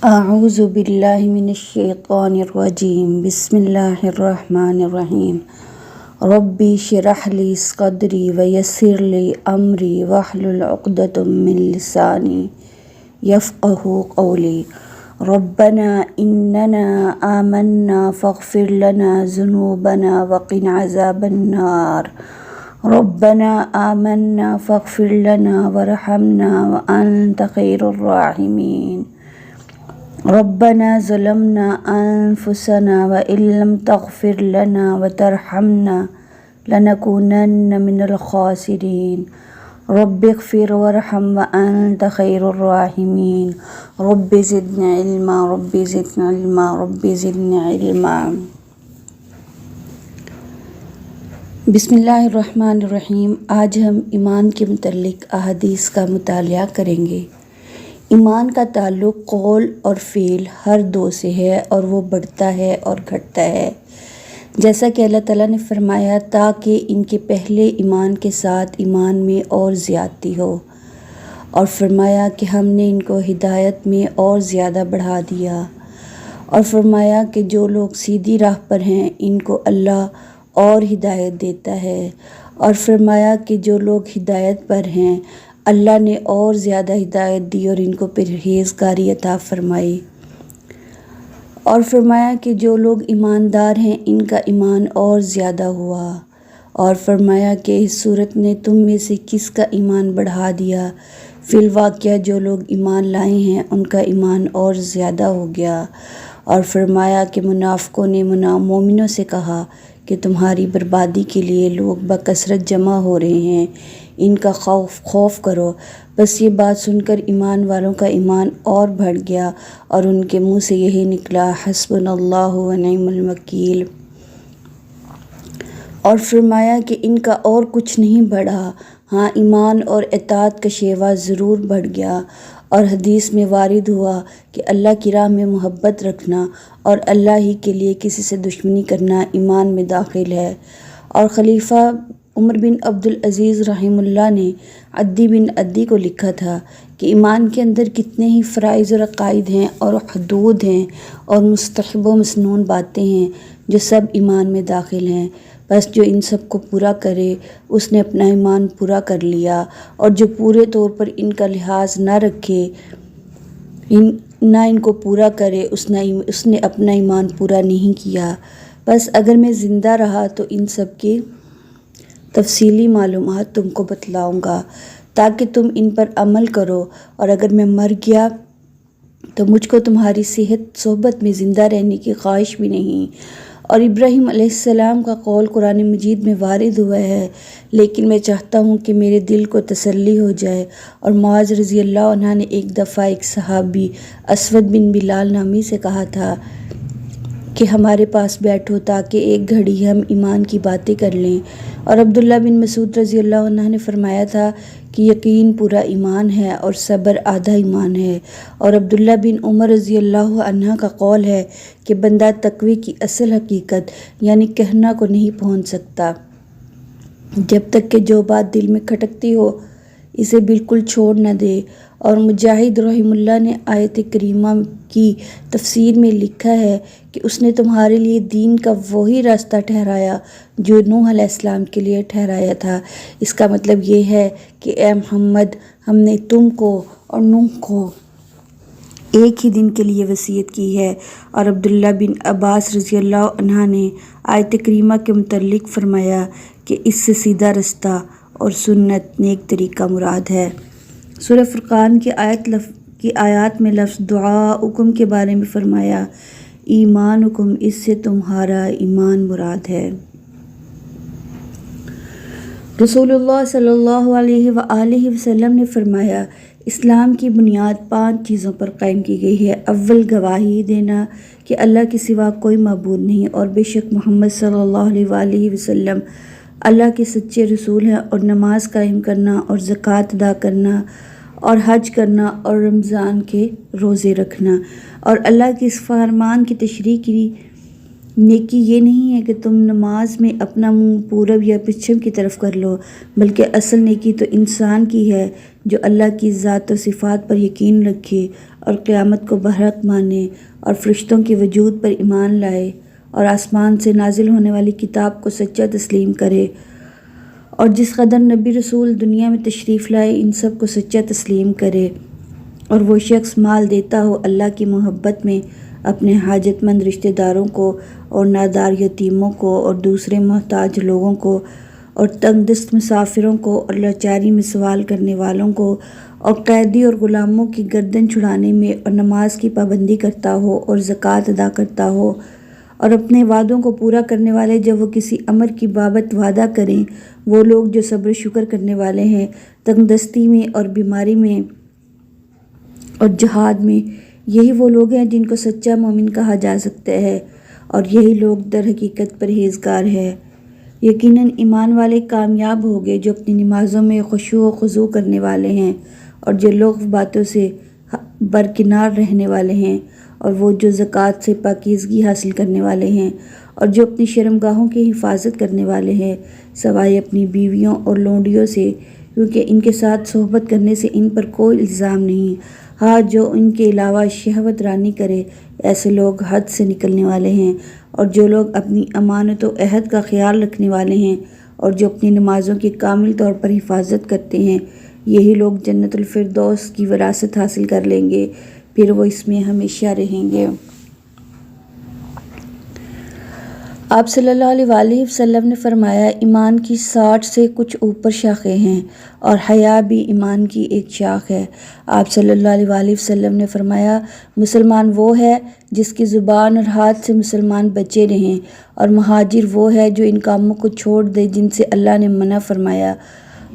اعوذ باللہ من الشیطان الرجیم بسم اللہ الرحمن الرحیم ربی اشرح لی صدری ویسر لی امری واحلل عقدۃ من لسانی یفقہوا قولی ربنا اننا آمنا فاغفر لنا ذنوبنا وقنا عذاب النار ربنا آمنا فاغفر لنا وارحمنا وانت خیر الراحمین ربنا ظلمنا انفسنا وان لم تغفر لنا وترحمنا لنكونن من الخاسرین رب اغفر وارحم وانت خیر الراحمین رب زدنا علما رب زدنا علما رب زدنا علما۔ بسم اللہ الرحمن الرحیم۔ آج ہم ایمان کے متعلق احادیث کا مطالعہ کریں گے۔ ایمان کا تعلق قول اور فعل ہر دو سے ہے اور وہ بڑھتا ہے اور گھٹتا ہے، جیسا کہ اللہ تعالیٰ نے فرمایا تاکہ ان کے پہلے ایمان کے ساتھ ایمان میں اور زیادتی ہو، اور فرمایا کہ ہم نے ان کو ہدایت میں اور زیادہ بڑھا دیا، اور فرمایا کہ جو لوگ سیدھی راہ پر ہیں ان کو اللہ اور ہدایت دیتا ہے، اور فرمایا کہ جو لوگ ہدایت پر ہیں اللہ نے اور زیادہ ہدایت دی اور ان کو پرہیزگاری عطا فرمائی، اور فرمایا کہ جو لوگ ایماندار ہیں ان کا ایمان اور زیادہ ہوا، اور فرمایا کہ اس صورت نے تم میں سے کس کا ایمان بڑھا دیا، فی الواقعہ جو لوگ ایمان لائے ہیں ان کا ایمان اور زیادہ ہو گیا، اور فرمایا کہ منافقوں نے مومنوں سے کہا کہ تمہاری بربادی کے لیے لوگ بکثرت جمع ہو رہے ہیں، ان کا خوف کرو۔ بس یہ بات سن کر ایمان والوں کا ایمان اور بڑھ گیا اور ان کے منہ سے یہی نکلا حسبنا اللہ ونعم الوکیل، اور فرمایا کہ ان کا اور کچھ نہیں بڑھا، ہاں ایمان اور اطاعت کا شیوا ضرور بڑھ گیا۔ اور حدیث میں وارد ہوا کہ اللہ کی راہ میں محبت رکھنا اور اللہ ہی کے لیے کسی سے دشمنی کرنا ایمان میں داخل ہے۔ اور خلیفہ عمر بن عبدالعزیز رحمہ اللہ نے عدی بن عدی کو لکھا تھا کہ ایمان کے اندر کتنے ہی فرائض و عقائد ہیں اور حدود ہیں اور مستحب و مسنون باتیں ہیں جو سب ایمان میں داخل ہیں، بس جو ان سب کو پورا کرے اس نے اپنا ایمان پورا کر لیا، اور جو پورے طور پر ان کا لحاظ نہ رکھے نہ ان کو پورا کرے اس نے اپنا ایمان پورا نہیں کیا۔ بس اگر میں زندہ رہا تو ان سب کی تفصیلی معلومات تم کو بتلاؤں گا تاکہ تم ان پر عمل کرو، اور اگر میں مر گیا تو مجھ کو تمہاری صحبت میں زندہ رہنے کی خواہش بھی نہیں۔ اور ابراہیم علیہ السلام کا قول قرآن مجید میں وارد ہوا ہے، لیکن میں چاہتا ہوں کہ میرے دل کو تسلی ہو جائے۔ اور معاذ رضی اللہ عنہ نے ایک دفعہ ایک صحابی اسود بن بلال نامی سے کہا تھا کہ ہمارے پاس بیٹھو تاکہ ایک گھڑی ہم ایمان کی باتیں کر لیں، اور عبداللہ بن مسعود رضی اللہ عنہ نے فرمایا تھا کہ یقین پورا ایمان ہے اور صبر آدھا ایمان ہے، اور عبداللہ بن عمر رضی اللہ عنہ کا قول ہے کہ بندہ تقوی کی اصل حقیقت یعنی کہنا کو نہیں پہنچ سکتا جب تک کہ جو بات دل میں کھٹکتی ہو اسے بالکل چھوڑ نہ دے۔ اور مجاہد رحمہ اللہ نے آیت کریمہ کی تفسیر میں لکھا ہے کہ اس نے تمہارے لیے دین کا وہی راستہ ٹھہرایا جو نوح علیہ السلام کے لیے ٹھہرایا تھا۔ اس کا مطلب یہ ہے کہ اے محمد ہم نے تم کو اور نوح کو ایک ہی دن کے لیے وصیت کی ہے۔ اور عبداللہ بن عباس رضی اللہ عنہ نے آیت کریمہ کے متعلق فرمایا کہ اس سے سیدھا رستہ اور سنت نیک طریقہ مراد ہے۔ سورہ فرقان کی آیات میں لفظ دعاؤکم کے بارے میں فرمایا ایمانکم، اس سے تمہارا ایمان مراد ہے۔ رسول اللہ صلی اللہ علیہ وآلہ وسلم نے فرمایا اسلام کی بنیاد 5 چیزوں پر قائم کی گئی ہے۔ اول گواہی دینا کہ اللہ کے سوا کوئی معبود نہیں اور بے شک محمد صلی اللہ علیہ وآلہ وسلم اللہ کے سچے رسول ہیں، اور نماز قائم کرنا اور زکوٰۃ ادا کرنا اور حج کرنا اور رمضان کے روزے رکھنا، اور اللہ کے اس فرمان کی تشریح کی نیکی یہ نہیں ہے کہ تم نماز میں اپنا منہ پورب یا پچھم کی طرف کر لو، بلکہ اصل نیکی تو انسان کی ہے جو اللہ کی ذات و صفات پر یقین رکھے اور قیامت کو برحق مانے اور فرشتوں کے وجود پر ایمان لائے اور آسمان سے نازل ہونے والی کتاب کو سچا تسلیم کرے، اور جس قدر نبی رسول دنیا میں تشریف لائے ان سب کو سچا تسلیم کرے، اور وہ شخص مال دیتا ہو اللہ کی محبت میں اپنے حاجت مند رشتہ داروں کو اور نادار یتیموں کو اور دوسرے محتاج لوگوں کو اور تنگ دست مسافروں کو اور لاچاری میں سوال کرنے والوں کو اور قیدی اور غلاموں کی گردن چھڑانے میں اور نماز کی پابندی کرتا ہو اور زکوٰۃ ادا کرتا ہو، اور اپنے وعدوں کو پورا کرنے والے جب وہ کسی امر کی بابت وعدہ کریں، وہ لوگ جو صبر و شکر کرنے والے ہیں تنگ دستی میں اور بیماری میں اور جہاد میں، یہی وہ لوگ ہیں جن کو سچا مومن کہا جا سکتا ہے، اور یہی لوگ در حقیقت پرہیزگار ہے۔ یقیناً ایمان والے کامیاب ہوگے جو اپنی نمازوں میں خشوع و خضوع کرنے والے ہیں، اور جو لغو باتوں سے برکنار رہنے والے ہیں، اور وہ جو زکوٰۃ سے پاکیزگی حاصل کرنے والے ہیں، اور جو اپنی شرمگاہوں کی حفاظت کرنے والے ہیں، سوائے اپنی بیویوں اور لونڈیوں سے، کیونکہ ان کے ساتھ صحبت کرنے سے ان پر کوئی الزام نہیں۔ ہاں، جو ان کے علاوہ شہوت رانی کرے، ایسے لوگ حد سے نکلنے والے ہیں، اور جو لوگ اپنی امانت و عہد کا خیال رکھنے والے ہیں اور جو اپنی نمازوں کی کامل طور پر حفاظت کرتے ہیں، یہی لوگ جنت الفردوس کی وراثت حاصل کر لیں گے، پھر وہ اس میں ہمیشہ رہیں گے۔ آپ صلی اللہ علیہ وآلہ وسلم نے فرمایا، ایمان کی 60 سے کچھ اوپر شاخیں ہیں اور حیا بھی ایمان کی ایک شاخ ہے۔ آپ صلی اللہ علیہ وآلہ وسلم نے فرمایا، مسلمان وہ ہے جس کی زبان اور ہاتھ سے مسلمان بچے رہیں، اور مہاجر وہ ہے جو ان کاموں کو چھوڑ دے جن سے اللہ نے منع فرمایا۔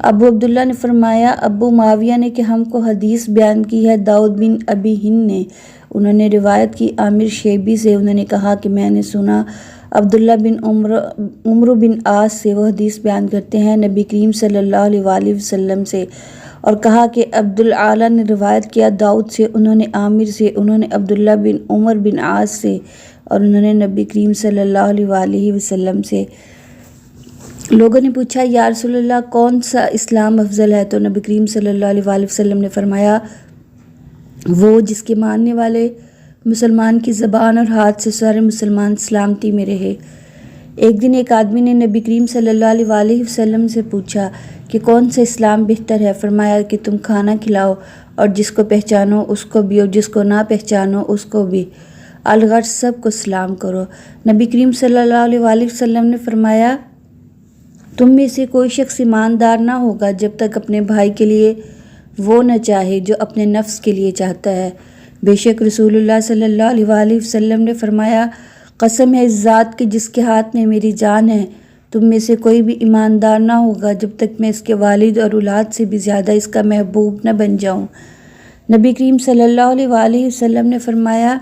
ابو عبداللہ نے فرمایا، ابو معاویہ نے کہ ہم کو حدیث بیان کی ہے داؤد بن ابی ہند نے، انہوں نے روایت کی عامر شیبی سے، انہوں نے کہا کہ میں نے سنا عبداللہ بن عمرو بن عاص سے، وہ حدیث بیان کرتے ہیں نبی کریم صلی اللہ علیہ وآلہ وسلم سے، اور کہا کہ عبدالعالی نے روایت کیا داؤد سے، انہوں نے عامر سے، انہوں نے عبداللہ بن عمر بن عاص سے، اور انہوں نے نبی کریم صلی اللہ علیہ وآلہ وسلم سے۔ لوگوں نے پوچھا، یا رسول اللہ کون سا اسلام افضل ہے؟ تو نبی کریم صلی اللہ علیہ وآلہ وسلم نے فرمایا، وہ جس کے ماننے والے مسلمان کی زبان اور ہاتھ سے سارے مسلمان سلامتی میں رہے۔ ایک دن ایک آدمی نے نبی کریم صلی اللہ علیہ وآلہ وسلم سے پوچھا کہ کون سا اسلام بہتر ہے؟ فرمایا کہ تم کھانا کھلاؤ اور جس کو پہچانو اس کو بھی اور جس کو نہ پہچانو اس کو بھی، الغرض سب کو سلام کرو۔ نبی کریم صلی اللہ علیہ وآلہ وسلم نے فرمایا، تم میں سے کوئی شخص ایماندار نہ ہوگا جب تک اپنے بھائی کے لیے وہ نہ چاہے جو اپنے نفس کے لیے چاہتا ہے۔ بے شک رسول اللہ صلی اللہ علیہ وآلہ وسلم نے فرمایا، قسم ہے اس ذات کی جس کے ہاتھ میں میری جان ہے، تم میں سے کوئی بھی ایماندار نہ ہوگا جب تک میں اس کے والد اور اولاد سے بھی زیادہ اس کا محبوب نہ بن جاؤں۔ نبی کریم صلی اللہ علیہ وآلہ وسلم نے فرمایا،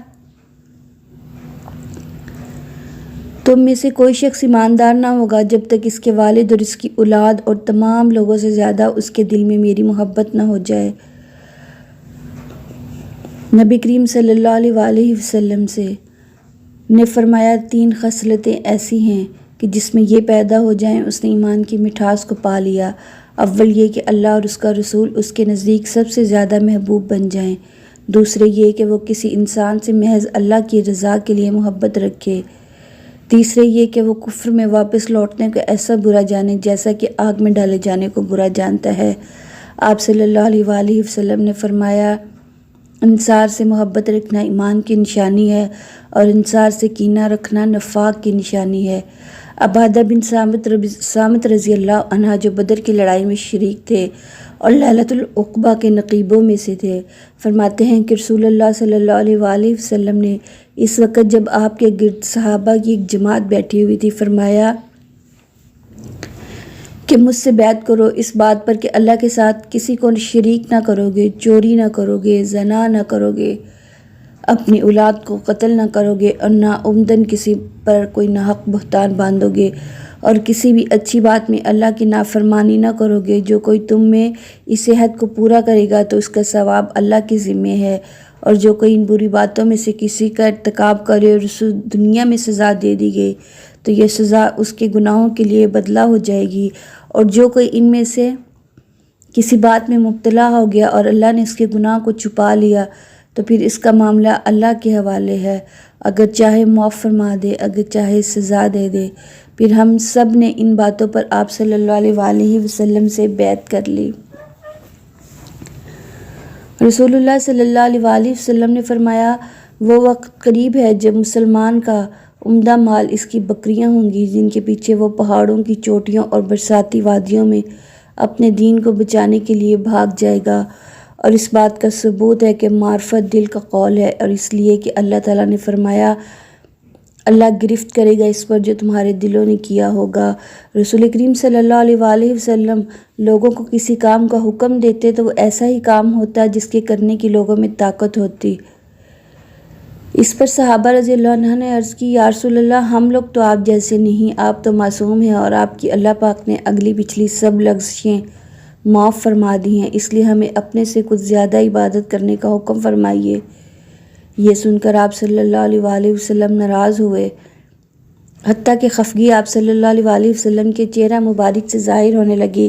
تم میں سے کوئی شخص ایماندار نہ ہوگا جب تک اس کے والد اور اس کی اولاد اور تمام لوگوں سے زیادہ اس کے دل میں میری محبت نہ ہو جائے۔ نبی کریم صلی اللہ علیہ وآلہ وسلم نے فرمایا، 3 خصلتیں ایسی ہیں کہ جس میں یہ پیدا ہو جائیں اس نے ایمان کی مٹھاس کو پا لیا۔ اول یہ کہ اللہ اور اس کا رسول اس کے نزدیک سب سے زیادہ محبوب بن جائیں، دوسرے یہ کہ وہ کسی انسان سے محض اللہ کی رضا کے لیے محبت رکھے، تیسرے یہ کہ وہ کفر میں واپس لوٹنے کو ایسا برا جانے جیسا کہ آگ میں ڈالے جانے کو برا جانتا ہے۔ آپ صلی اللہ علیہ وآلہ وسلم نے فرمایا، انصار سے محبت رکھنا ایمان کی نشانی ہے اور انصار سے کینہ رکھنا نفاق کی نشانی ہے۔ عبادہ بن صامت رضی اللہ عنہ جو بدر کی لڑائی میں شریک تھے اور لیلۃ العقبہ کے نقیبوں میں سے تھے، فرماتے ہیں کہ رسول اللہ صلی اللہ علیہ وآلہ وسلم نے اس وقت جب آپ کے گرد صحابہ کی ایک جماعت بیٹھی ہوئی تھی فرمایا کہ مجھ سے بیعت کرو اس بات پر کہ اللہ کے ساتھ کسی کو شریک نہ کرو گے، چوری نہ کرو گے، زنا نہ کرو گے، اپنی اولاد کو قتل نہ کرو گے اور نہ عمدن کسی پر کوئی ناحق بہتان باندھو گے، اور کسی بھی اچھی بات میں اللہ کی نافرمانی نہ کرو گے۔ جو کوئی تم میں اس عہد کو پورا کرے گا تو اس کا ثواب اللہ کے ذمے ہے، اور جو کوئی ان بری باتوں میں سے کسی کا ارتکاب کرے اور اسے دنیا میں سزا دے دی گئی تو یہ سزا اس کے گناہوں کے لیے بدلہ ہو جائے گی، اور جو کوئی ان میں سے کسی بات میں مبتلا ہو گیا اور اللہ نے اس کے گناہ کو چھپا لیا تو پھر اس کا معاملہ اللہ کے حوالے ہے، اگر چاہے معاف فرما دے، اگر چاہے سزا دے دے۔ پھر ہم سب نے ان باتوں پر آپ صلی اللہ علیہ وآلہ وسلم سے بیعت کر لی۔ رسول اللہ صلی اللہ علیہ وآلہ وسلم نے فرمایا، وہ وقت قریب ہے جب مسلمان کا عمدہ مال اس کی بکریاں ہوں گی جن کے پیچھے وہ پہاڑوں کی چوٹیوں اور برساتی وادیوں میں اپنے دین کو بچانے کے لیے بھاگ جائے گا، اور اس بات کا ثبوت ہے کہ معرفت دل کا قول ہے، اور اس لیے کہ اللہ تعالیٰ نے فرمایا اللہ گرفت کرے گا اس پر جو تمہارے دلوں نے کیا ہوگا۔ رسول کریم صلی اللہ علیہ وآلہ وسلم لوگوں کو کسی کام کا حکم دیتے تو وہ ایسا ہی کام ہوتا جس کے کرنے کی لوگوں میں طاقت ہوتی۔ اس پر صحابہ رضی اللہ عنہ نے عرض کی، یا رسول اللہ، ہم لوگ تو آپ جیسے نہیں، آپ تو معصوم ہیں اور آپ کی اللہ پاک نے اگلی پچھلی سب لغزشیں معاف فرما دی ہیں، اس لیے ہمیں اپنے سے کچھ زیادہ عبادت کرنے کا حکم فرمائیے۔ یہ سن کر آپ صلی اللہ علیہ وآلہ وسلم ناراض ہوئے، حتیٰ کہ خفگی آپ صلی اللہ علیہ وآلہ وسلم کے چہرہ مبارک سے ظاہر ہونے لگی۔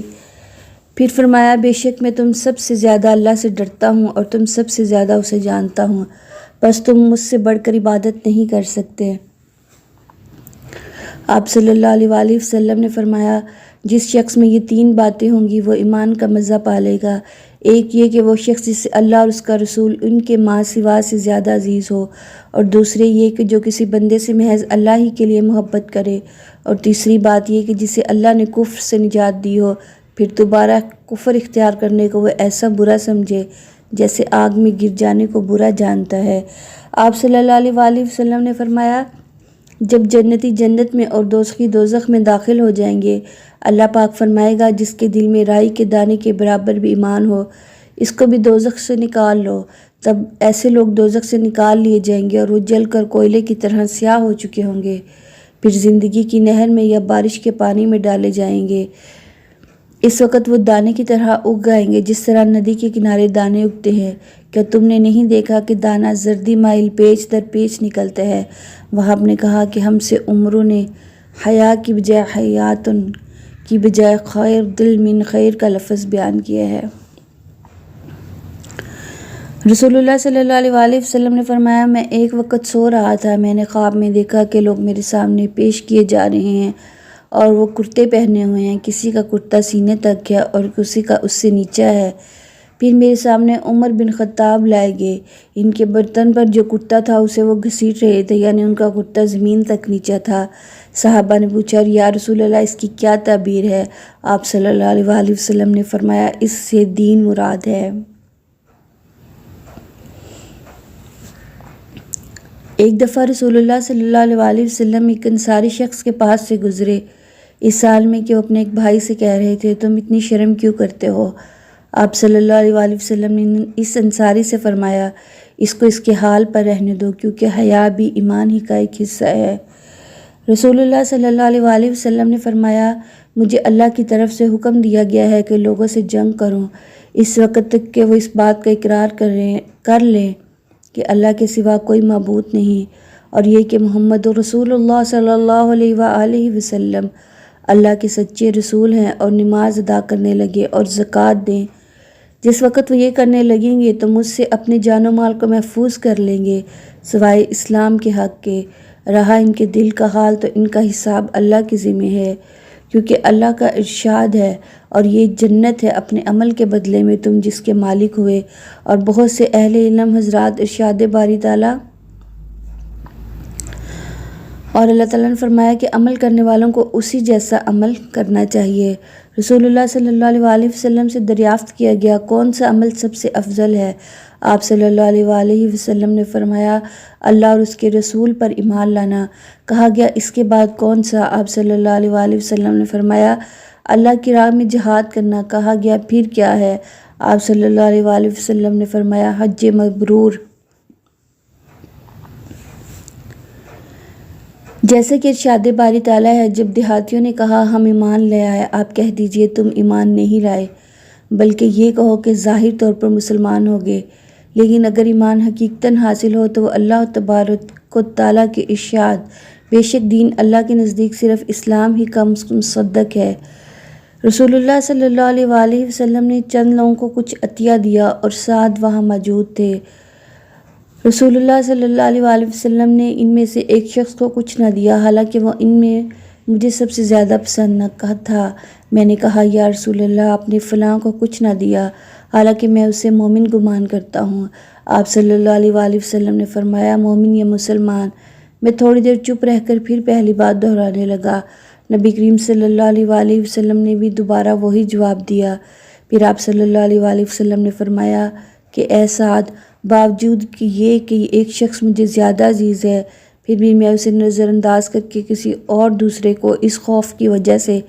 پھر فرمایا، بے شک میں تم سب سے زیادہ اللہ سے ڈرتا ہوں اور تم سب سے زیادہ اسے جانتا ہوں، بس تم مجھ سے بڑھ کر عبادت نہیں کر سکتے۔ آپ صلی اللہ علیہ وآلہ وسلم نے فرمایا، جس شخص میں یہ تین باتیں ہوں گی وہ ایمان کا مزہ پالے گا۔ ایک یہ کہ وہ شخص جسے اللہ اور اس کا رسول ان کے ماں سوا سے زیادہ عزیز ہو، اور دوسرے یہ کہ جو کسی بندے سے محض اللہ ہی کے لیے محبت کرے، اور تیسری بات یہ کہ جسے اللہ نے کفر سے نجات دی ہو پھر دوبارہ کفر اختیار کرنے کو وہ ایسا برا سمجھے جیسے آگ میں گر جانے کو برا جانتا ہے۔ آپ صلی اللہ علیہ وآلہ وسلم نے فرمایا، جب جنتی جنت میں اور دوزخی دوزخ میں داخل ہو جائیں گے، اللہ پاک فرمائے گا جس کے دل میں رائی کے دانے کے برابر بھی ایمان ہو اس کو بھی دوزخ سے نکال لو۔ تب ایسے لوگ دوزخ سے نکال لیے جائیں گے اور وہ جل کر کوئلے کی طرح سیاہ ہو چکے ہوں گے، پھر زندگی کی نہر میں یا بارش کے پانی میں ڈالے جائیں گے۔ اس وقت وہ دانے کی طرح اگ آئیں گے جس طرح ندی کے کنارے دانے اگتے ہیں۔ کیا تم نے نہیں دیکھا کہ دانہ زردی مائل پیچ در پیچ نکلتا ہے؟ وہاب نے کہا کہ ہم سے عمروں نے حیا کی بجائے حیاتن کی بجائے خیر دل من خیر کا لفظ بیان کیا ہے۔ رسول اللہ صلی اللہ علیہ وآلہ وسلم نے فرمایا، میں ایک وقت سو رہا تھا، میں نے خواب میں دیکھا کہ لوگ میرے سامنے پیش کیے جا رہے ہیں اور وہ کرتے پہنے ہوئے ہیں، کسی کا کرتا سینے تک ہے اور کسی کا اس سے نیچا ہے۔ پھر میرے سامنے عمر بن خطاب لائے گئے، ان کے برتن پر جو کرتا تھا اسے وہ گھسیٹ رہے تھے، یعنی ان کا کرتا زمین تک نیچا تھا۔ صحابہ نے پوچھا، یا رسول اللہ، اس کی کیا تعبیر ہے؟ آپ صلی اللہ علیہ وآلہ وسلم نے فرمایا، اس سے دین مراد ہے۔ ایک دفعہ رسول اللہ صلی اللہ علیہ وآلہ وسلم ایک انصاری شخص کے پاس سے گزرے، اس حال میں کہ وہ اپنے ایک بھائی سے کہہ رہے تھے، تم اتنی شرم کیوں کرتے ہو؟ آپ صلی اللہ علیہ وآلہ وسلم نے اس انصاری سے فرمایا، اس کو اس کے حال پر رہنے دو، کیونکہ حیا بھی ایمان ہی کا ایک حصہ ہے۔ رسول اللہ صلی اللہ علیہ وآلہ وسلم نے فرمایا، مجھے اللہ کی طرف سے حکم دیا گیا ہے کہ لوگوں سے جنگ کروں اس وقت تک کہ وہ اس بات کا اقرار کر لیں کہ اللہ کے سوا کوئی معبود نہیں، اور یہ کہ محمد رسول اللہ صلی اللہ علیہ وآلہ وسلم اللہ کے سچے رسول ہیں، اور نماز ادا کرنے لگے اور زکوٰۃ دیں۔ جس وقت وہ یہ کرنے لگیں گے تو مجھ سے اپنے جان و مال کو محفوظ کر لیں گے سوائے اسلام کے حق کے، رہا ان کے دل کا حال تو ان کا حساب اللہ کے ذمہ ہے، کیونکہ اللہ کا ارشاد ہے، اور یہ جنت ہے اپنے عمل کے بدلے میں تم جس کے مالک ہوئے۔ اور بہت سے اہل علم حضرات ارشاد باری تعالیٰ اور اللہ تعالیٰ نے فرمایا کہ عمل کرنے والوں کو اسی جیسا عمل کرنا چاہیے۔ رسول اللہ صلی اللہ علیہ وآلہ وسلم سے دریافت کیا گیا، کون سا عمل سب سے افضل ہے؟ آپ صلی اللہ علیہ وآلہ وسلم نے فرمایا، اللہ اور اس کے رسول پر ایمان لانا۔ کہا گیا، اس کے بعد کون سا؟ آپ صلی اللہ علیہ وآلہ وسلم نے فرمایا، اللہ کی راہ میں جہاد کرنا۔ کہا گیا، پھر کیا ہے؟ آپ صلی اللہ علیہ وآلہ وسلم نے فرمایا، حج مبرور۔ جیسا کہ ارشاد باری تعالیٰ ہے، جب دیہاتیوں نے کہا ہم ایمان لے آئے، آپ کہہ دیجئے تم ایمان نہیں لائے، بلکہ یہ کہو کہ ظاہر طور پر مسلمان ہو گئے، لیکن اگر ایمان حقیقتاً حاصل ہو تو وہ اللہ تبارک و تعالیٰ کے ارشاد، بے شک دین اللہ کے نزدیک صرف اسلام ہی کا مصدق ہے۔ رسول اللہ صلی اللہ علیہ وآلہ وسلم نے چند لوگوں کو کچھ عطیہ دیا اور ساتھ وہاں موجود تھے۔ رسول اللہ صلی اللہ علیہ وآلہ وسلم نے ان میں سے ایک شخص کو کچھ نہ دیا، حالانکہ وہ ان میں مجھے سب سے زیادہ پسند نہ تھا۔ میں نے کہا یا رسول اللہ، آپ نے فلاں کو کچھ نہ دیا، حالانکہ میں اسے مومن گمان کرتا ہوں۔ آپ صلی اللہ علیہ وآلہ وسلم نے فرمایا مومن یا مسلمان۔ میں تھوڑی دیر چپ رہ کر پھر پہلی بات دہرانے لگا۔ نبی کریم صلی اللہ علیہ وآلہ وسلم نے بھی دوبارہ وہی جواب دیا۔ پھر آپ صلی اللہ علیہ وآلہ وسلم نے فرمایا کہ اے سعد، باوجود کہ ایک شخص مجھے زیادہ عزیز ہے، پھر بھی میں اسے نظر انداز کر کے کسی اور دوسرے کو اس خوف کی وجہ سے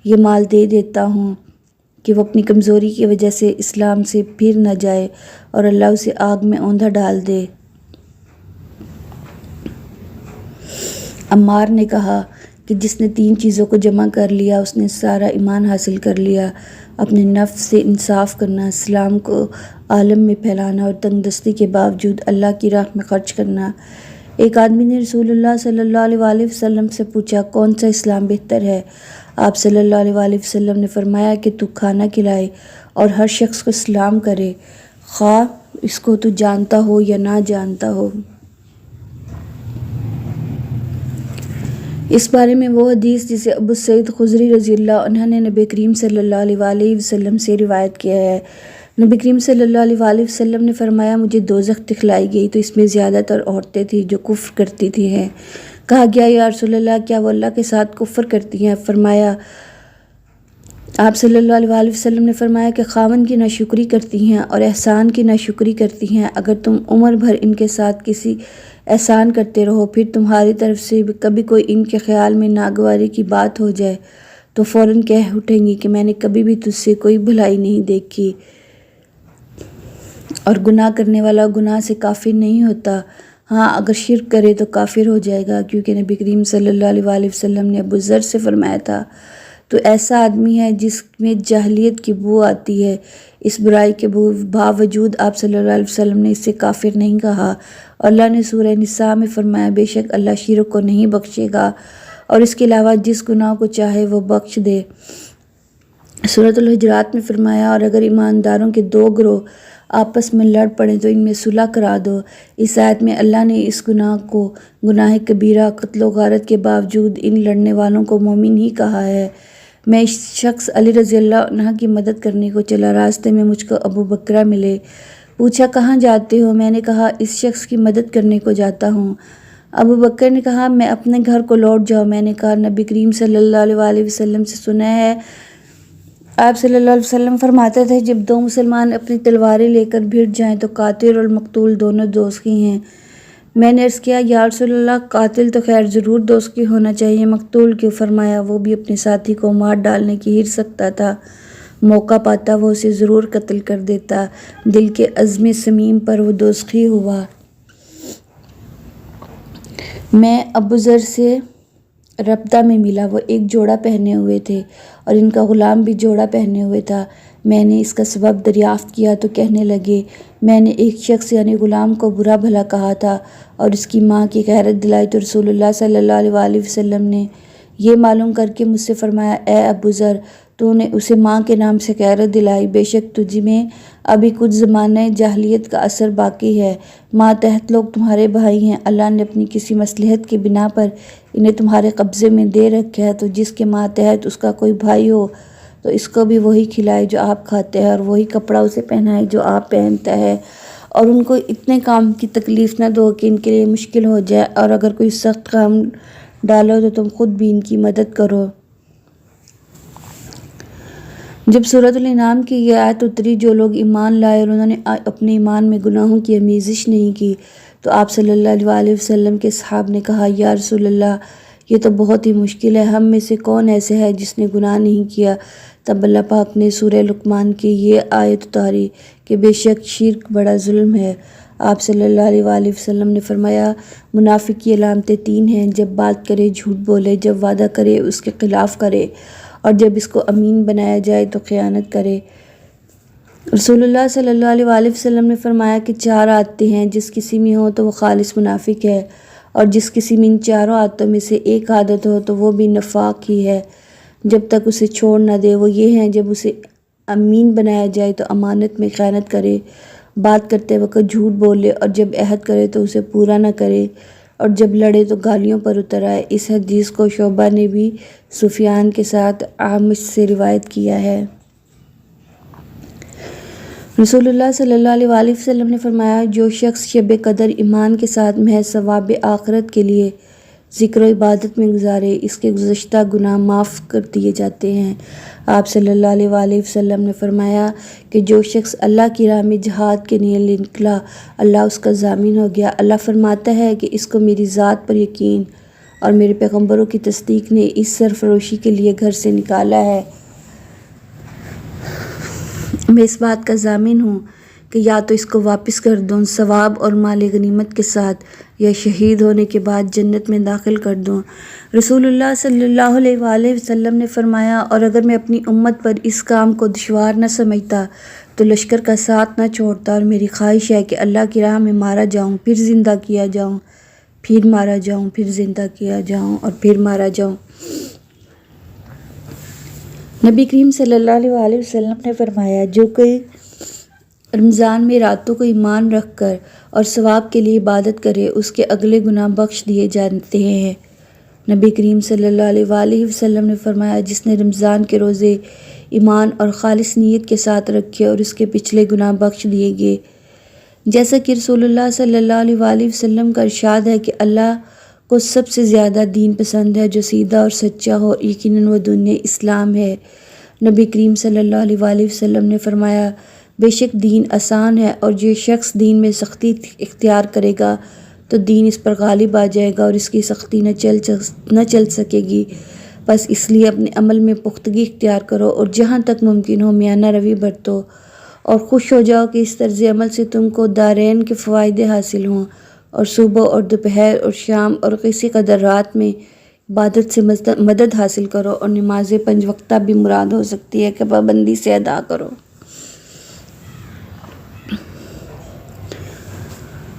یہ مال دے دیتا ہوں کہ وہ اپنی کمزوری کی وجہ سے اسلام سے پھر نہ جائے اور اللہ اسے آگ میں اوندھا ڈال دے۔ عمار نے کہا کہ جس نے 3 چیزوں کو جمع کر لیا اس نے سارا ایمان حاصل کر لیا، اپنے نفس سے انصاف کرنا، اسلام کو عالم میں پھیلانا اور تنگ دستی کے باوجود اللہ کی راہ میں خرچ کرنا۔ ایک آدمی نے رسول اللہ صلی اللہ علیہ وآلہ وسلم سے پوچھا کون سا اسلام بہتر ہے؟ آپ صلی اللہ علیہ وآلہ وسلم نے فرمایا کہ تو کھانا کھلائے اور ہر شخص کو سلام کرے، خواہ اس کو تو جانتا ہو یا نہ جانتا ہو۔ اس بارے میں وہ حدیث جسے ابو سعید خدری رضی اللہ عنہ نے نبی کریم صلی اللہ علیہ وآلہ وسلم سے روایت کیا ہے۔ نبی کریم صلی اللہ علیہ وآلہ وسلم نے فرمایا مجھے دوزخ دکھلائی گئی تو اس میں زیادہ تر عورتیں تھیں جو کفر کرتی تھیں۔ کہا گیا یا رسول اللہ، کیا وہ اللہ کے ساتھ کفر کرتی ہیں؟ فرمایا آپ صلی اللہ علیہ وآلہ وسلم نے فرمایا کہ خاوند کی ناشکری کرتی ہیں اور احسان کی ناشکری کرتی ہیں۔ اگر تم عمر بھر ان کے ساتھ کسی احسان کرتے رہو، پھر تمہاری طرف سے کبھی کوئی ان کے خیال میں ناگواری کی بات ہو جائے تو فوراً کہہ اٹھیں گی کہ میں نے کبھی بھی تجھ سے کوئی بھلائی نہیں دیکھی۔ اور گناہ کرنے والا گناہ سے کافر نہیں ہوتا، ہاں اگر شرک کرے تو کافر ہو جائے گا، کیونکہ نبی کریم صلی اللہ علیہ وآلہ وسلم نے ابو ذر سے فرمایا تھا تو ایسا آدمی ہے جس میں جاہلیت کی بو آتی ہے، اس برائی کے باوجود آپ صلی اللہ علیہ وسلم نے اسے کافر نہیں کہا۔ اور اللہ نے سورہ نساء میں فرمایا بے شک اللہ شرک کو نہیں بخشے گا اور اس کے علاوہ جس گناہ کو چاہے وہ بخش دے۔ سورۃ الحجرات میں فرمایا اور اگر ایمانداروں کے 2 گروہ آپس میں لڑ پڑیں تو ان میں صلح کرا دو۔ اس آیت میں اللہ نے اس گناہ کو گناہ کبیرہ قتل و غارت کے باوجود ان لڑنے والوں کو مومن ہی کہا ہے۔ میں اس شخص علی رضی اللہ عنہ کی مدد کرنے کو چلا، راستے میں مجھ کو ابو بکرہ ملے، پوچھا کہاں جاتے ہو؟ میں نے کہا اس شخص کی مدد کرنے کو جاتا ہوں۔ ابو بکر نے کہا میں اپنے گھر کو لوٹ جاؤ۔ میں نے کہا نبی کریم صلی اللہ علیہ وآلہ وسلم سے سنا ہے، آپ صلی اللہ علیہ وسلم فرماتے تھے جب 2 مسلمان اپنی تلواریں لے کر بھڑ جائیں تو قاتل اور مقتول دونوں دوست ہی ہیں۔ میں نے عرض کیا یا رسول اللہ، قاتل تو خیر ضرور دوست کی ہونا چاہیے، مقتول کیوں؟ فرمایا وہ بھی اپنے ساتھی کو مار ڈالنے کی حرص رکھتا تھا، موقع پاتا وہ اسے ضرور قتل کر دیتا، دل کے عزم صمیم پر وہ دوزخی ہوا۔ میں ابو ذر سے ربدہ میں ملا، وہ ایک جوڑا پہنے ہوئے تھے اور ان کا غلام بھی جوڑا پہنے ہوئے تھا۔ میں نے اس کا سبب دریافت کیا تو کہنے لگے میں نے ایک شخص یعنی غلام کو برا بھلا کہا تھا اور اس کی ماں کی غیرت دلائی تو رسول اللہ صلی اللہ علیہ وآلہ وسلم نے یہ معلوم کر کے مجھ سے فرمایا اے ابو ذر، تو نے اسے ماں کے نام سے غیرت دلائی، بے شک تجھ میں ابھی کچھ زمانہ جاہلیت کا اثر باقی ہے۔ ماتحت لوگ تمہارے بھائی ہیں، اللہ نے اپنی کسی مصلحت کی بنا پر انہیں تمہارے قبضے میں دے رکھا ہے، تو جس کے ماتحت اس کا کوئی بھائی ہو تو اس کو بھی وہی کھلائے جو آپ کھاتے ہیں اور وہی کپڑا اسے پہنائے جو آپ پہنتا ہے، اور ان کو اتنے کام کی تکلیف نہ دو کہ ان کے لیے مشکل ہو جائے، اور اگر کوئی سخت کام ڈالو تو تم خود بھی ان کی مدد کرو۔ جب سورۃ الانعام کی یہ آیت اتری جو لوگ ایمان لائے اور انہوں نے اپنے ایمان میں گناہوں کی آمیزش نہیں کی تو آپ صلی اللہ علیہ وآلہ وسلم کے اصحاب نے کہا یا رسول اللہ، یہ تو بہت ہی مشکل ہے، ہم میں سے کون ایسے ہے جس نے گناہ نہیں کیا؟ تب اللہ پاک نے سورہ لقمان کی یہ آیت اتاری کہ بے شک شرک بڑا ظلم ہے۔ آپ صلی اللہ علیہ وآلہ وسلم نے فرمایا منافق کی علامتیں 3 ہیں، جب بات کرے جھوٹ بولے، جب وعدہ کرے اس کے خلاف کرے، اور جب اس کو امین بنایا جائے تو خیانت کرے۔ رسول اللہ صلی اللہ علیہ وآلہ وسلم نے فرمایا کہ 4 عادتیں ہیں، جس کسی میں ہو تو وہ خالص منافق ہے، اور جس کسی میں ان 4 عادتوں میں سے ایک عادت ہو تو وہ بھی نفاق ہی ہے جب تک اسے چھوڑ نہ دے۔ وہ یہ ہیں: جب اسے امین بنایا جائے تو امانت میں خیانت کرے، بات کرتے وقت جھوٹ بولے، اور جب عہد کرے تو اسے پورا نہ کرے، اور جب لڑے تو گالیوں پر اتر آئے۔ اس حدیث کو شعبہ نے بھی سفیان کے ساتھ اعمش سے روایت کیا ہے۔ رسول اللہ صلی اللہ علیہ وآلہ وسلم نے فرمایا جو شخص شب قدر ایمان کے ساتھ محض ثواب آخرت کے لیے ذکر و عبادت میں گزارے، اس کے گزشتہ گناہ معاف کر دیے جاتے ہیں۔ آپ صلی اللہ علیہ وآلہ وسلم نے فرمایا کہ جو شخص اللہ کی راہ میں جہاد کے لیے نکلا، اللہ اس کا ضامن ہو گیا۔ اللہ فرماتا ہے کہ اس کو میری ذات پر یقین اور میرے پیغمبروں کی تصدیق نے اس سرفروشی کے لیے گھر سے نکالا ہے۔ میں اس بات کا ضامن ہوں کہ یا تو اس کو واپس کر دوں ثواب اور مال غنیمت کے ساتھ، یا شہید ہونے کے بعد جنت میں داخل کر دوں۔ رسول اللہ صلی اللہ علیہ وآلہ وسلم نے فرمایا اور اگر میں اپنی امت پر اس کام کو دشوار نہ سمجھتا تو لشکر کا ساتھ نہ چھوڑتا، اور میری خواہش ہے کہ اللہ کی راہ میں مارا جاؤں، پھر زندہ کیا جاؤں، پھر مارا جاؤں، پھر زندہ کیا جاؤں، اور پھر مارا جاؤں۔ نبی کریم صلی اللہ علیہ وآلہ وسلم نے فرمایا جو کوئی رمضان میں راتوں کو ایمان رکھ کر اور ثواب کے لیے عبادت کرے، اس کے اگلے گناہ بخش دیے جاتے ہیں۔ نبی کریم صلی اللہ علیہ وآلہ وسلم نے فرمایا جس نے رمضان کے روزے ایمان اور خالص نیت کے ساتھ رکھے اور اس کے پچھلے گناہ بخش دیے گئے۔ جیسا کہ رسول اللہ صلی اللہ علیہ وآلہ وسلم کا ارشاد ہے کہ اللہ کو سب سے زیادہ دین پسند ہے جو سیدھا اور سچا ہو، یقیناً وہ دین اسلام ہے۔ نبی کریم صلی اللہ علیہ وآلہ وسلم نے فرمایا بے شک دین آسان ہے، اور جو شخص دین میں سختی اختیار کرے گا تو دین اس پر غالب آ جائے گا اور اس کی سختی نہ چل سکے گی۔ بس اس لیے اپنے عمل میں پختگی اختیار کرو اور جہاں تک ممکن ہو میانہ روی برتو، اور خوش ہو جاؤ کہ اس طرز عمل سے تم کو دارین کے فوائد حاصل ہوں، اور صبح اور دوپہر اور شام اور کسی قدر رات میں عبادت سے مدد حاصل کرو، اور نماز 5 وقتہ بھی مراد ہو سکتی ہے کہ پابندی سے ادا کرو۔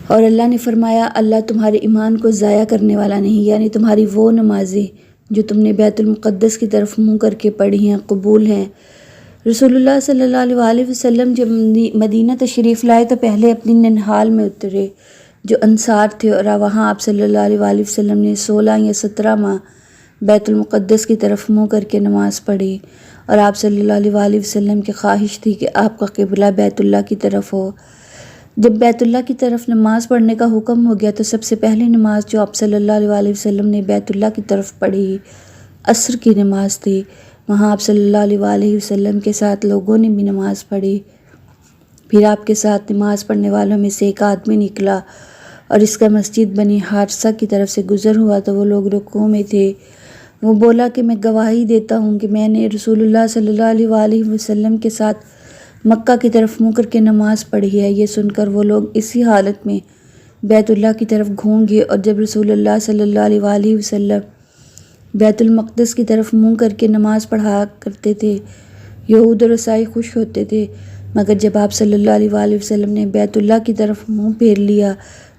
اور اللہ نے فرمایا اللہ تمہارے ایمان کو ضائع کرنے والا نہیں، یعنی تمہاری وہ نمازیں جو تم نے بیت المقدس کی طرف منہ کر کے پڑھی ہیں قبول ہیں۔ رسول اللہ صلی اللہ علیہ وآلہ وسلم جب مدینہ تشریف لائے تو پہلے اپنی ننہال میں اترے جو انصار تھے، اور وہاں آپ صلی اللہ علیہ وآلہ وسلم نے 16 یا 17 ماہ بیت المقدس کی طرف منہ کر کے نماز پڑھی، اور آپ صلی اللہ علیہ وآلہ وسلم کی خواہش تھی کہ آپ کا قبلہ بیت اللہ کی طرف ہو۔ جب بیت اللہ کی طرف نماز پڑھنے کا حکم ہو گیا تو سب سے پہلی نماز جو آپ صلی اللہ علیہ وآلہ وسلم نے بیت اللہ کی طرف پڑھی عصر کی نماز تھی۔ وہاں آپ صلی اللہ علیہ وآلہ وسلم کے ساتھ لوگوں نے بھی نماز پڑھی۔ پھر آپ کے ساتھ نماز پڑھنے والوں میں سے ایک آدمی نکلا اور اس کا مسجد بنی حارثہ کی طرف سے گزر ہوا تو وہ لوگ رکوع میں تھے۔ وہ بولا کہ میں گواہی دیتا ہوں کہ میں نے رسول اللہ صلی اللہ علیہ وآلہ وسلم کے ساتھ مکہ کی طرف منہ کر کے نماز پڑھی ہے۔ یہ سن کر وہ لوگ اسی حالت میں بیت اللہ کی طرف گھوم گئے، اور جب رسول اللہ صلی اللہ علیہ وآلہ وسلم بیت المقدس کی طرف منہ کر کے نماز پڑھا کرتے تھے یہود اور عیسائی خوش ہوتے تھے، مگر جب آپ صلی اللہ علیہ وآلہ وسلم نے بیت اللہ کی طرف منہ پھیر لیا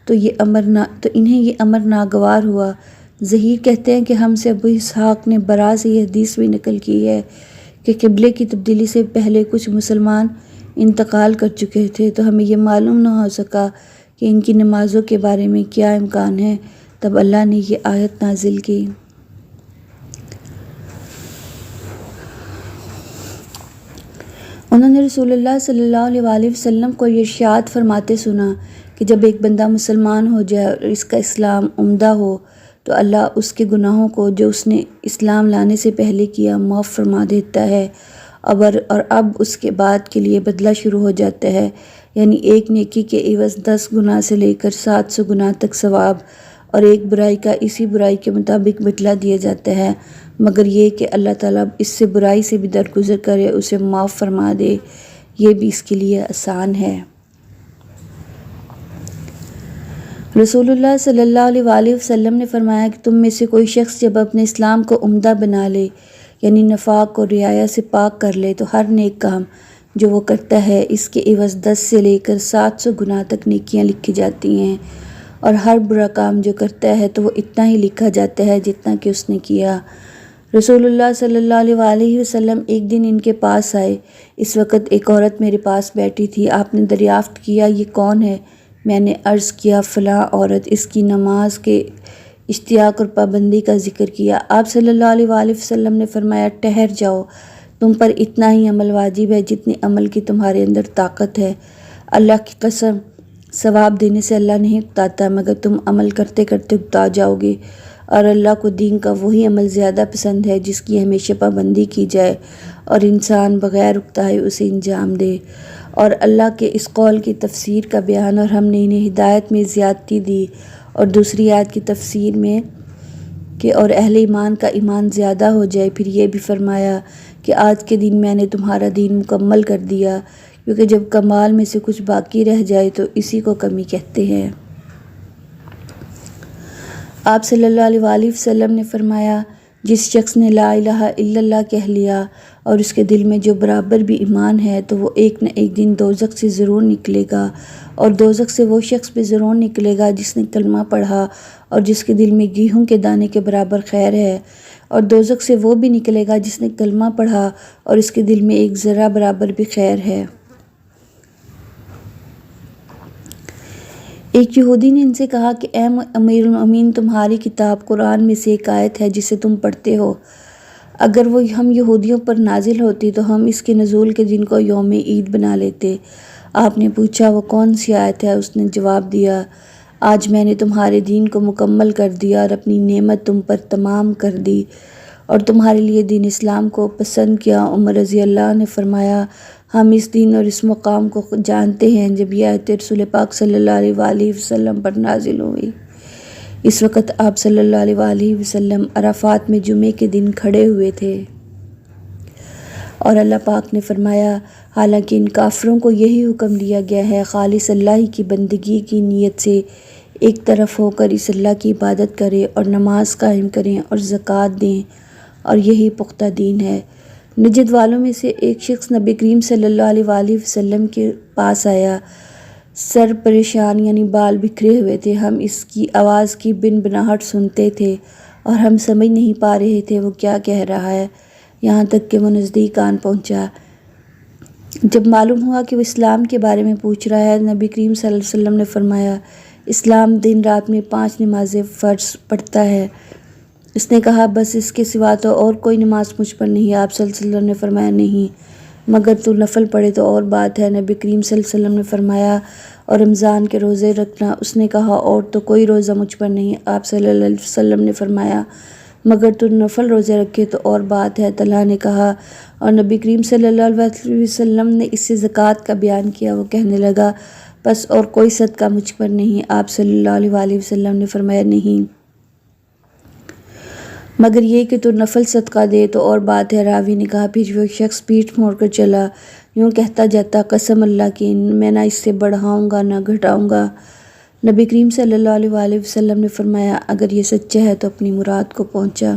تو انہیں یہ امر ناگوار ہوا۔ ظہیر کہتے ہیں کہ ہم سے ابو اسحاق نے برا سے یہ حدیث بھی نقل کی ہے کہ قبلے کی تبدیلی سے پہلے کچھ مسلمان انتقال کر چکے تھے تو ہمیں یہ معلوم نہ ہو سکا کہ ان کی نمازوں کے بارے میں کیا امکان ہے، تب اللہ نے یہ آیت نازل کی۔ انہوں نے رسول اللہ صلی اللہ علیہ وآلہ وسلم کو یہ ارشاد فرماتے سنا کہ جب ایک بندہ مسلمان ہو جائے اور اس کا اسلام عمدہ ہو تو اللہ اس کے گناہوں کو جو اس نے اسلام لانے سے پہلے کیا معاف فرما دیتا ہے، اور اب اس کے بعد کے لیے بدلہ شروع ہو جاتا ہے، یعنی ایک نیکی کے عوض 10 گناہ سے لے کر 700 گناہ تک ثواب، اور ایک برائی کا اسی برائی کے مطابق بدلہ دیا جاتا ہے، مگر یہ کہ اللہ تعالیٰ اس سے برائی سے بھی درگزر کرے، اسے معاف فرما دے، یہ بھی اس کے لیے آسان ہے۔ رسول صلی اللہ علیہ وسلم نے فرمایا کہ تم میں سے کوئی شخص جب اپنے اسلام کو عمدہ بنا لے، یعنی نفاق اور رعایا سے پاک کر لے، تو ہر نیک کام جو وہ کرتا ہے اس کے عوض 10 سے لے کر 700 گناہ تک نیکیاں لکھی جاتی ہیں، اور ہر برا کام جو کرتا ہے تو وہ اتنا ہی لکھا جاتا ہے جتنا کہ اس نے کیا۔ رسول اللہ صلی اللہ علیہ وسلم ایک دن ان کے پاس آئے۔ اس وقت ایک عورت میرے پاس بیٹھی تھی۔ آپ نے دریافت کیا، یہ کون ہے؟ میں نے عرض کیا، فلاں عورت۔ اس کی نماز کے اشتیاق اور پابندی کا ذکر کیا۔ آپ صلی اللہ علیہ وسلم نے فرمایا، ٹھہر جاؤ، تم پر اتنا ہی عمل واجب ہے جتنی عمل کی تمہارے اندر طاقت ہے۔ اللہ کی قسم، ثواب دینے سے اللہ نہیں اکتاتا، مگر تم عمل کرتے کرتے اکتا جاؤ گے، اور اللہ کو دین کا وہی عمل زیادہ پسند ہے جس کی ہمیشہ پابندی کی جائے اور انسان بغیر اکتائے اسے انجام دے۔ اور اللہ کے اس قول کی تفسیر کا بیان، اور ہم نے انہیں ہدایت میں زیادتی دی، اور دوسری آیت کی تفسیر میں کہ اور اہل ایمان کا ایمان زیادہ ہو جائے۔ پھر یہ بھی فرمایا کہ آج کے دن میں نے تمہارا دین مکمل کر دیا، کیونکہ جب کمال میں سے کچھ باقی رہ جائے تو اسی کو کمی کہتے ہیں۔ آپ صلی اللہ علیہ وسلم نے فرمایا، جس شخص نے لا الہ الا اللہ کہہ لیا اور اس کے دل میں جو برابر بھی ایمان ہے تو وہ ایک نہ ایک دن دوزخ سے ضرور نکلے گا، اور دوزخ سے وہ شخص بھی ضرور نکلے گا جس نے کلمہ پڑھا اور جس کے دل میں گیہوں کے دانے کے برابر خیر ہے، اور دوزخ سے وہ بھی نکلے گا جس نے کلمہ پڑھا اور اس کے دل میں ایک ذرہ برابر بھی خیر ہے۔ ایک یہودی نے ان سے کہا کہ اے امیر المومنین، تمہاری کتاب قرآن میں سے ایک آیت ہے جسے تم پڑھتے ہو، اگر وہ ہم یہودیوں پر نازل ہوتی تو ہم اس کے نزول کے دن کو یوم عید بنا لیتے۔ آپ نے پوچھا، وہ کون سی آیت ہے؟ اس نے جواب دیا، آج میں نے تمہارے دین کو مکمل کر دیا اور اپنی نعمت تم پر تمام کر دی اور تمہارے لیے دین اسلام کو پسند کیا۔ عمر رضی اللہ نے فرمایا، ہم اس دن اور اس مقام کو جانتے ہیں جب یہ آیت رسول پاک صلی اللہ علیہ وسلم پر نازل ہوئی۔ اس وقت آپ صلی اللہ علیہ وسلم عرفات میں جمعے کے دن کھڑے ہوئے تھے، اور اللہ پاک نے فرمایا، حالانکہ ان کافروں کو یہی حکم دیا گیا ہے، خالص اللہ کی بندگی کی نیت سے ایک طرف ہو کر اس اللہ کی عبادت کریں اور نماز قائم کریں اور زکوٰۃ دیں، اور یہی پختہ دین ہے۔ نجد والوں میں سے ایک شخص نبی کریم صلی اللہ علیہ وسلم کے پاس آیا، سر پریشان، یعنی بال بکھرے ہوئے تھے۔ ہم اس کی آواز کی بنبناہٹ سنتے تھے اور ہم سمجھ نہیں پا رہے تھے وہ کیا کہہ رہا ہے، یہاں تک کہ وہ نزدیک آن پہنچا۔ جب معلوم ہوا کہ وہ اسلام کے بارے میں پوچھ رہا ہے، نبی کریم صلی اللہ علیہ وسلم نے فرمایا، اسلام دن رات میں 5 نمازیں فرض پڑھتا ہے۔ اس نے کہا، بس اس کے سوا تو اور کوئی نماز مجھ پر نہیں۔ آپ صلی اللہ علیہ وسلم نے فرمایا، نہیں، مگر تو نفل پڑھے تو اور بات ہے۔ نبی کریم صلی اللہ علیہ وسلم نے فرمایا، اور رمضان کے روزے رکھنا۔ اس نے کہا، اور تو کوئی روزہ مجھ پر نہیں۔ آپ صلی اللہ علیہ وسلم نے فرمایا، مگر تو نفل روزے رکھے تو اور بات ہے۔ طلحہ نے کہا، اور نبی کریم صلی اللہ علیہ وسلم نے اس سے زکوٰۃ کا بیان کیا۔ وہ کہنے لگا، بس اور کوئی صدقہ مجھ پر نہیں۔ آپ صلی اللہ علیہ وسلم نے فرمایا، نہیں، مگر یہ کہ تو نفل صدقہ دے تو اور بات ہے۔ راوی نے کہا، پھر وہ شخص پیٹھ موڑ کر چلا، یوں کہتا جاتا، قسم اللہ کی، میں نہ اس سے بڑھاؤں گا نہ گھٹاؤں گا۔ نبی کریم صلی اللہ علیہ وسلم نے فرمایا، اگر یہ سچا ہے تو اپنی مراد کو پہنچا۔